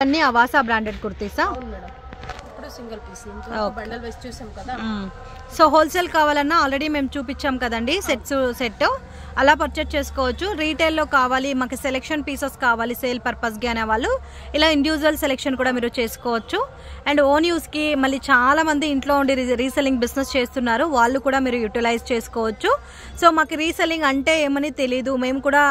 అన్ని అవాసా బ్రాండెడ్ కుర్తీసా? అవును మేడం. ఇప్పుడు సింగిల్ పీస్ బండల్ వేసి చూసాం కదా. సో హోల్సేల్ కావాలన్నా ఆల్రెడీ మేము చూపించాం కదండి సెట్ అలా పర్చేజ్ చేసుకోవచ్చు. రీటైల్లో కావాలి మాకు సెలెక్షన్ పీసెస్ కావాలి సేల్ పర్పస్గా అనే వాళ్ళు ఇలా ఇండివిజువల్ సెలెక్షన్ కూడా మీరు చేసుకోవచ్చు. అండ్ ఓన్ యూస్కి మళ్ళీ చాలా మంది ఇంట్లో ఉండి రీసెల్లింగ్ బిజినెస్ చేస్తున్నారు, వాళ్ళు కూడా మీరు యూటిలైజ్ చేసుకోవచ్చు. సో మాకు రీసెల్లింగ్ అంటే ఏమని తెలీదు, మేము కూడా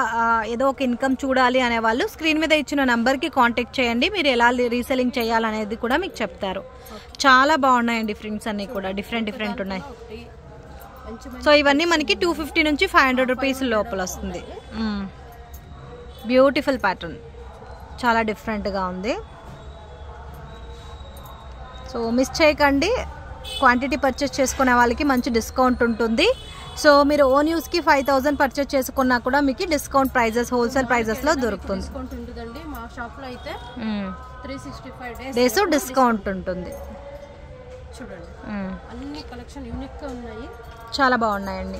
ఏదో ఒక ఇన్కమ్ చూడాలి అనేవాళ్ళు స్క్రీన్ మీద ఇచ్చిన నెంబర్కి కాంటాక్ట్ చేయండి, మీరు ఎలా రీసెల్లింగ్ చేయాలనేది కూడా మీకు చెప్తారు. చాలా బాగున్నాయండి ప్రింట్స్ అన్ని కూడా డిఫరెంట్ ఉన్నాయి. సో ఇవన్నీ మనకి 250 నుంచి 500 రూపీస్ లోపల వస్తుంది. బ్యూటిఫుల్ ప్యాటర్న్, చాలా డిఫరెంట్గా ఉంది. సో మిస్ చేయకండి, క్వాంటిటీ పర్చేస్ చేసుకునే వాళ్ళకి మంచి డిస్కౌంట్ ఉంటుంది. సో మీరు ఓన్ యూస్కి 5000 పర్చేస్ చేసుకున్నా కూడా మీకు డిస్కౌంట్ ప్రైజెస్ హోల్సేల్ ప్రైజెస్లో దొరుకుతుంది. డిస్కౌంట్ ఉంటుందండి. మా షాప్లో అయితే 365 డేస్ డిస్కౌంట్ ఉంటుంది. చూడండి అన్ని కలెక్షన్ యూనిక్గా ఉన్నాయి, చాలా బాగున్నాయండి.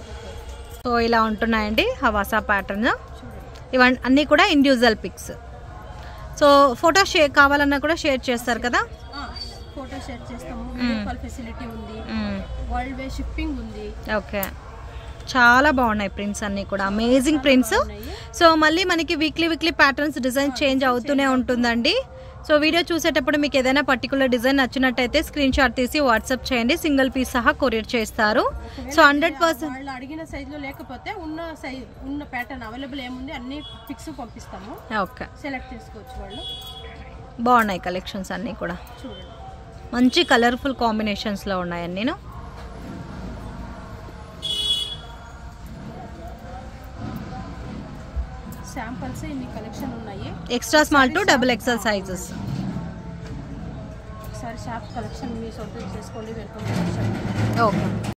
సో ఇలా ఉంటున్నాయండి హవాసా ప్యాటర్న్. ఇవన్నీ అన్నీ కూడా ఇండివిజువల్ పిక్స్. సో ఫోటో కావాలన్నా కూడా షేర్ చేస్తారు కదా? ఫోటో షేర్ చేస్తాము, వీడియో కాల్ ఫెసిలిటీ ఉంది, వరల్డ్ వే షిప్పింగ్ ఉంది. ఓకే, చాలా బాగున్నాయి ప్రింట్స్ అన్నీ కూడా, అమేజింగ్ ప్రింట్స్. సో మళ్ళీ మనకి వీక్లీ ప్యాటర్న్స్ డిజైన్ చేంజ్ అవుతూనే ఉంటుందండి. సో వీడియో చూసేటప్పుడు మీకు ఏదైనా పర్టికులర్ డిజైన్ నచ్చినట్టయితే స్క్రీన్ షాట్ తీసి వాట్సాప్ చేయండి, సింగిల్ పీస్ సహా కొరియర్ చేస్తారు. సో 100% వాళ్ళు అడిగిన సైజులో లేకపోతే ఉన్న ప్యాటర్న్ అవైలబుల్ ఏముంది అన్ని పిక్స్ పంపిస్తాము. ఓకే, సెలెక్ట్ చేసుకోవచ్చు వాళ్ళు. బాగున్నాయి కలెక్షన్స్ అన్నీ కూడా, చూడండి మంచి కలర్ఫుల్ కాంబినేషన్స్లో ఉన్నాయి అన్నీ. శాంపుల్స్ ఇన్ని కలెక్షన్ ఉన్నాయి, extra small to XXL sizes. ఒకసారి షాప్ కలెక్షన్ మీ సొంతం చేసుకోండి. వెల్కమ్. ఓకే.